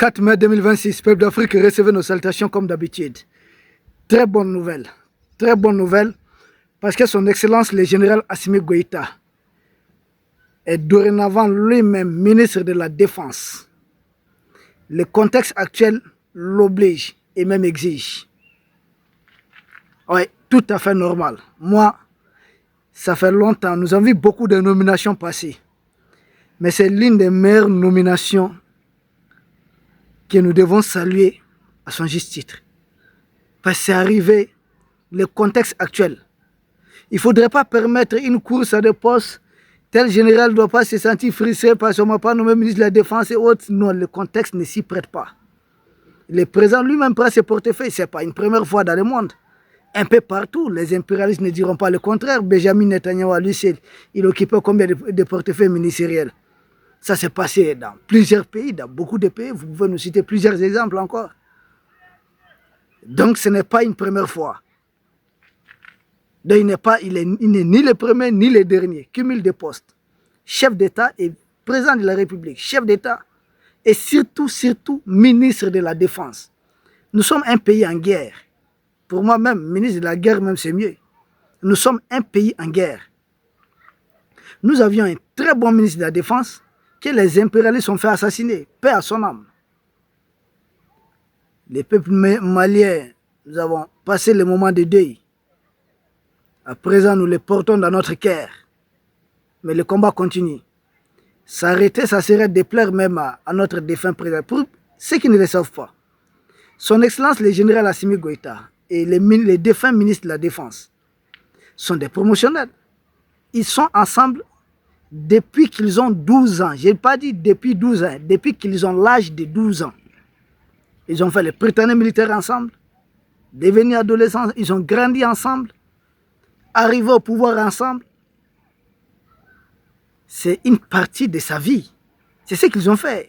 4 mai 2026, peuple d'Afrique, recevez nos salutations comme d'habitude. Très bonne nouvelle, parce que son Excellence le général Assimi Goïta est dorénavant lui-même ministre de la Défense. Le contexte actuel l'oblige et même exige. Oui, tout à fait normal. Moi, ça fait longtemps, nous avons vu beaucoup de nominations passer. Mais c'est l'une des meilleures nominations que nous devons saluer à son juste titre. Parce que c'est arrivé, le contexte actuel. Il ne faudrait pas permettre une course à des postes. Tel général ne doit pas se sentir frustré parce qu'on ne m'a pas nommé ministre de la Défense et autres. Non, le contexte ne s'y prête pas. Le président lui-même prend ses portefeuilles. Ce n'est pas une première fois dans le monde. Un peu partout, les impérialistes ne diront pas le contraire. Benjamin Netanyahu, lui seul, il occupait combien de portefeuilles ministériels? Ça s'est passé dans plusieurs pays, dans beaucoup de pays. Vous pouvez nous citer plusieurs exemples encore. Donc ce n'est pas une première fois. Donc il n'est ni le premier ni le dernier. Cumul de postes. Chef d'État et président de la République. Chef d'État et surtout ministre de la Défense. Nous sommes un pays en guerre. Pour moi-même, ministre de la guerre, même c'est mieux. Nous sommes un pays en guerre. Nous avions un très bon ministre de la Défense que les impérialistes ont fait assassiner. Paix à son âme. Les peuples maliens, nous avons passé le moment de deuil. À présent, nous les portons dans notre cœur. Mais le combat continue. S'arrêter, ça serait déplaire même à notre défunt président. Pour ceux qui ne le savent pas, son Excellence le général Assimi Goïta et les défunts ministres de la Défense sont des promotionnels. Ils sont ensemble depuis qu'ils ont 12 ans. Je n'ai pas dit depuis 12 ans, depuis qu'ils ont l'âge de 12 ans. Ils ont fait les prétenus militaires ensemble, devenus adolescents, ils ont grandi ensemble, arrivés au pouvoir ensemble. C'est une partie de sa vie. C'est ce qu'ils ont fait.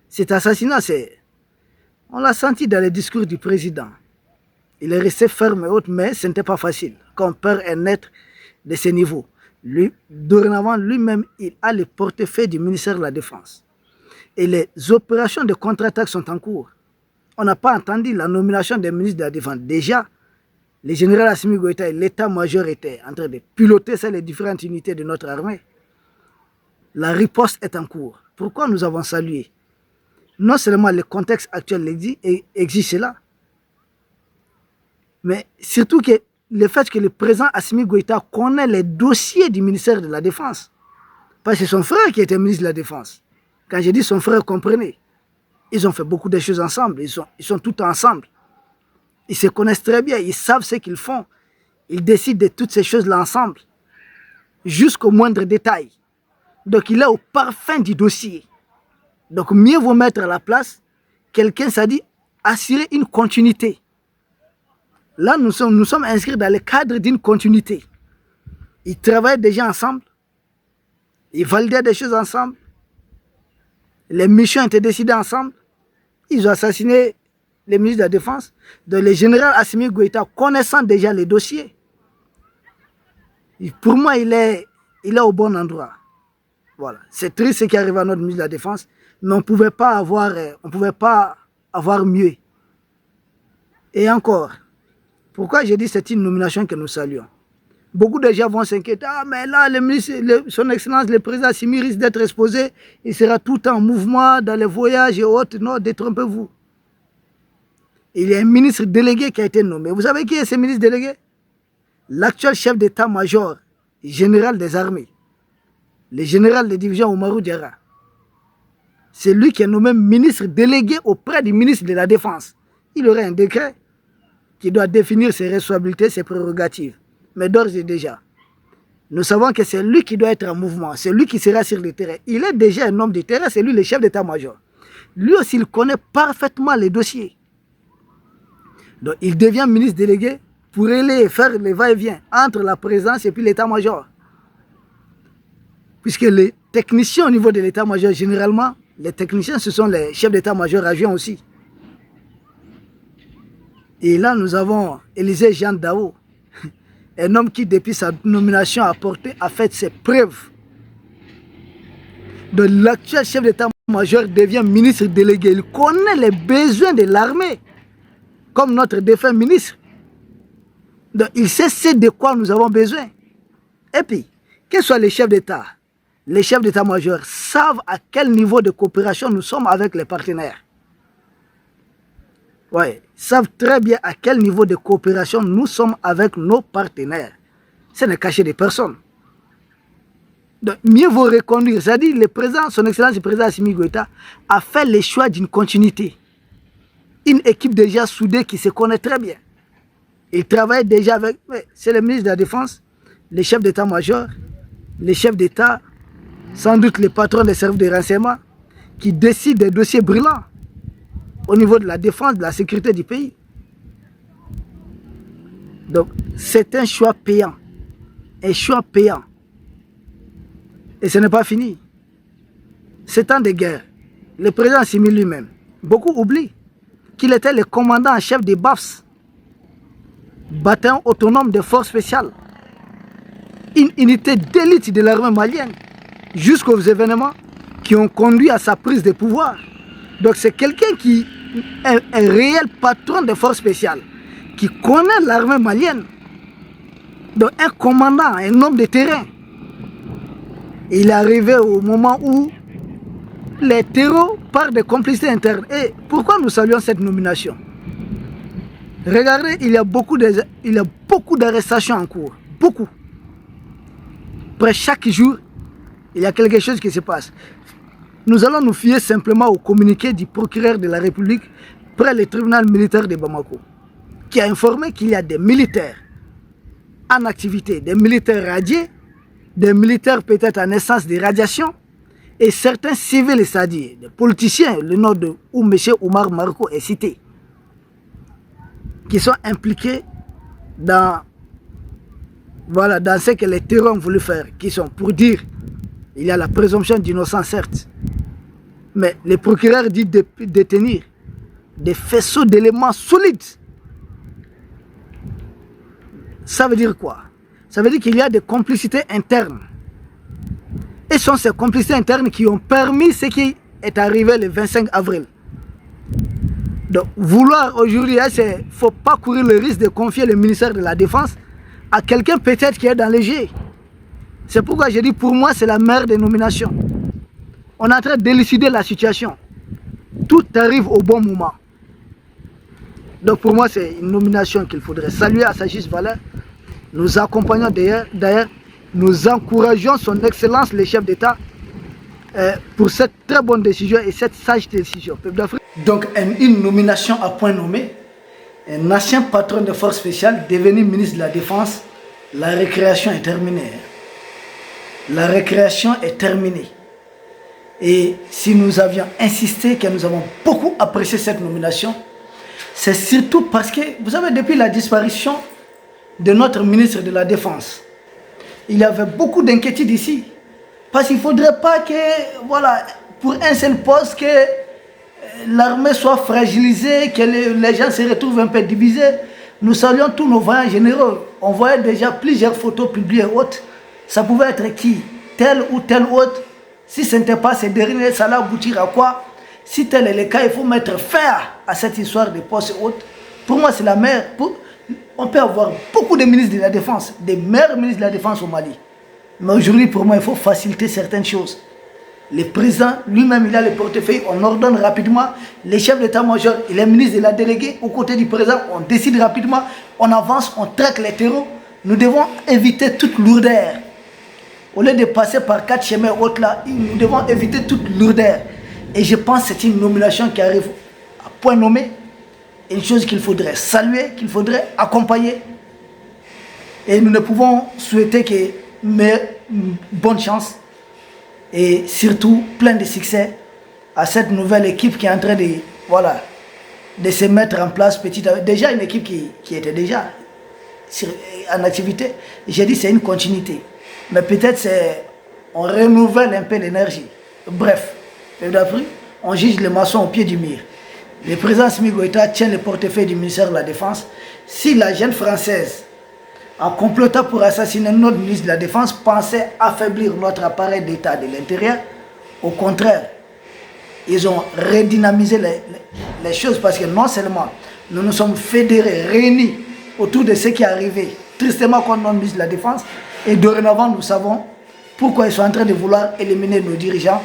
Cet assassinat, on l'a senti dans les discours du président. Il est resté ferme et autres, mais ce n'était pas facile quand on perd un être de ce niveau. Lui, dorénavant, lui-même, il a le portefeuille du ministère de la Défense. Et les opérations de contre-attaque sont en cours. On n'a pas entendu la nomination des ministres de la Défense. Déjà, le général Assimi Goïta et l'état-major étaient en train de piloter les différentes unités de notre armée. La riposte est en cours. Pourquoi nous avons salué? Non seulement le contexte actuel exige cela, mais surtout que le fait que le président Assimi Goïta connaît les dossiers du ministère de la Défense. Parce que c'est son frère qui était ministre de la Défense. Quand je dis son frère, comprenez. Ils ont fait beaucoup de choses ensemble. Ils sont tous ensemble. Ils se connaissent très bien. Ils savent ce qu'ils font. Ils décident de toutes ces choses-là ensemble. Jusqu'au moindre détail. Donc il est au parfum du dossier. Donc mieux vaut mettre à la place quelqu'un, ça dit, assurer une continuité. Là, nous sommes inscrits dans le cadre d'une continuité. Ils travaillent déjà ensemble. Ils validaient des choses ensemble. Les missions étaient décidées ensemble. Ils ont assassiné le ministre de la Défense. Donc le général Assimi Goïta, connaissant déjà les dossiers, pour moi, il est au bon endroit. Voilà. C'est triste ce qui arrive à notre ministre de la Défense, mais on ne pouvait pas avoir mieux. Et encore, pourquoi j'ai dit que c'est une nomination que nous saluons? Beaucoup de gens vont s'inquiéter. Ah, mais là, son Excellence, le président Assimi risque d'être exposé. Il sera tout en mouvement dans les voyages et autres. Non, détrompez-vous. Il y a un ministre délégué qui a été nommé. Vous savez qui est ce ministre délégué? L'actuel chef d'état-major général des armées. Le général de division Oumarou Diarra. C'est lui qui est nommé ministre délégué auprès du ministre de la Défense. Il aurait un décret qui doit définir ses responsabilités, ses prérogatives. Mais d'ores et déjà, nous savons que c'est lui qui doit être en mouvement, c'est lui qui sera sur le terrain. Il est déjà un homme de terrain, c'est lui le chef d'état-major. Lui aussi, il connaît parfaitement les dossiers. Donc, il devient ministre délégué pour aller faire le va-et-vient entre la présidence et puis l'état-major. Puisque les techniciens au niveau de l'état-major, généralement, les techniciens, ce sont les chefs d'état-major adjoints aussi. Et là, nous avons Élisée Jean Dao, un homme qui, depuis sa nomination, a fait ses preuves. De l'actuel chef d'État Major devient ministre délégué. Il connaît les besoins de l'armée, comme notre défunt ministre. Donc, il sait ce de quoi nous avons besoin. Et puis, quels soient les chefs d'État, les chefs d'état-major savent à quel niveau de coopération nous sommes avec les partenaires. Oui, savent très bien à quel niveau de coopération nous sommes avec nos partenaires. Ce n'est caché de personne. Donc, mieux vaut reconduire. C'est-à-dire, le président, son excellence le président Assimi Goïta a fait le choix d'une continuité. Une équipe déjà soudée qui se connaît très bien. Il travaille déjà avec... C'est le ministre de la Défense, les chefs d'état-major, les chefs d'État, sans doute les patrons des services de renseignement, qui décident des dossiers brûlants au niveau de la défense, de la sécurité du pays. Donc, c'est un choix payant. Un choix payant. Et ce n'est pas fini. Ces temps de guerre, le président Assimi lui-même, beaucoup oublient qu'il était le commandant en chef des BAFS, bataillon autonome des forces spéciales, une unité d'élite de l'armée malienne, jusqu'aux événements qui ont conduit à sa prise de pouvoir. Donc c'est quelqu'un qui est un réel patron des forces spéciales, qui connaît l'armée malienne. Donc un commandant, un homme de terrain. Il est arrivé au moment où les terreaux parlent de complicité interne. Et pourquoi nous saluons cette nomination? Regardez, il y a beaucoup d'arrestations en cours. Beaucoup. Après chaque jour, il y a quelque chose qui se passe. Nous allons nous fier simplement au communiqué du procureur de la République près le tribunal militaire de Bamako, qui a informé qu'il y a des militaires en activité, des militaires radiés, des militaires peut-être en essence de radiation, et certains civils, c'est-à-dire des politiciens, le nom de où M. Oumar Marko est cité, qui sont impliqués dans, voilà, dans ce que les terreurs ont voulu faire, qui sont pour dire, il y a la présomption d'innocence certes, mais le procureur dit de détenir des faisceaux d'éléments solides. Ça veut dire quoi? Ça veut dire qu'il y a des complicités internes. Et ce sont ces complicités internes qui ont permis ce qui est arrivé le 25 avril. Donc, vouloir aujourd'hui, il ne faut pas courir le risque de confier le ministère de la Défense à quelqu'un peut-être qui est dans les jets. C'est pourquoi je dis, pour moi, c'est la meilleure des nominations. On est en train d'élucider la situation. Tout arrive au bon moment. Donc, pour moi, c'est une nomination qu'il faudrait saluer à sa juste valeur. Nous accompagnons d'ailleurs, nous encourageons son excellence, le chef d'État, pour cette très bonne décision et cette sage décision. Peuple d'Afrique. Donc, une nomination à point nommé, un ancien patron de forces spéciales, devenu ministre de la Défense, la récréation est terminée. La récréation est terminée. Et si nous avions insisté, que nous avons beaucoup apprécié cette nomination, c'est surtout parce que, vous savez, depuis la disparition de notre ministre de la Défense, il y avait beaucoup d'inquiétudes ici. Parce qu'il ne faudrait pas que, voilà, pour un seul poste, que l'armée soit fragilisée, que les gens se retrouvent un peu divisés. Nous saluons tous nos voyants généraux. On voyait déjà plusieurs photos publiées hautes. Ça pouvait être qui? Tel ou tel autre. Si ce n'était pas ces derniers, ça allait aboutir à quoi? Si tel est le cas, il faut mettre fin à cette histoire de postes hautes. Pour moi, c'est la meilleure. On peut avoir beaucoup de ministres de la Défense, des meilleurs ministres de la Défense au Mali. Mais aujourd'hui, pour moi, il faut faciliter certaines choses. Le président lui-même, il a le portefeuille, on ordonne rapidement. Les chefs d'état-major, il est ministre de la déléguée, aux côtés du président, on décide rapidement, on avance, on traque les terreaux. Nous devons éviter toute lourdeur. Au lieu de passer par 4 chemins hautes là, nous devons éviter toute lourdeur. Et je pense que c'est une nomination qui arrive à point nommé. Une chose qu'il faudrait saluer, qu'il faudrait accompagner. Et nous ne pouvons souhaiter que bonne chance et surtout plein de succès à cette nouvelle équipe qui est en train de, voilà, de se mettre en place petit à petit. Déjà une équipe qui était déjà en activité. J'ai dit c'est une continuité. Mais peut-être on renouvelle un peu l'énergie. Bref, on juge les maçons au pied du mur. Le président Assimi Goïta tient le portefeuille du ministère de la Défense. Si la jeune française, en complotant pour assassiner notre ministre de la Défense, pensait affaiblir notre appareil d'État de l'intérieur, au contraire, ils ont redynamisé les choses parce que non seulement nous nous sommes fédérés, réunis autour de ce qui est arrivé, tristement contre notre ministre de la Défense, et dorénavant nous savons pourquoi ils sont en train de vouloir éliminer nos dirigeants.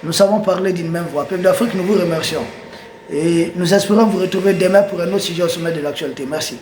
Nous savons parler d'une même voix. Peuple d'Afrique, nous vous remercions. Et nous espérons vous retrouver demain pour un autre sujet au sommet de l'actualité. Merci.